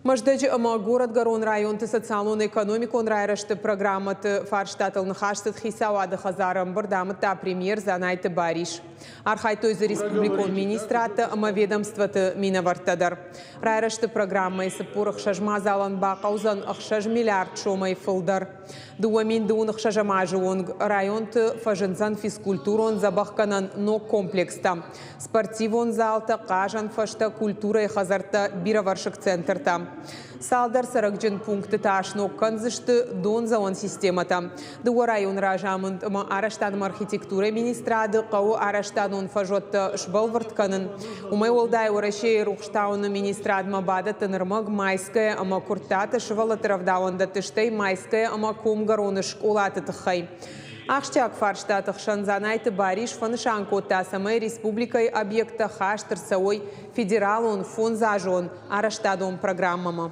Маждаджи ама город Гарон район ты социальную экономику райрашты программа ты фарштатл нахаштат хисавада хазарам бардамы та премьер занайты бариш. Архайтой за республикон министрата ама ведомства ты минавартадар. Райрашты программа и сапурах шажма залан бақаузан ахшаж миллиард шомай фылдар. Дуамин дуунах шажамажуонг район ты фажензан физкультурон забахканан но комплекста. Спортивон залта кажан фашта культура и хазарта бираваршик центрта. Салдар саракджин пункты ташно канзышты дон заон системата. Дуа район ражамын араштан архитектура министрады кау араштан фажот шбалвартканын. Умай олдай урашей рухштауны министрад мабада тынырмаг майская ама куртата швала травдаунда тыштей майская ама комгароны школаты тыхай. Ахштяк фарштатых шанзанайты бариш фанышанкота самой республикой объекта хаштыр сауй федерал он фон зажон араштадом программама.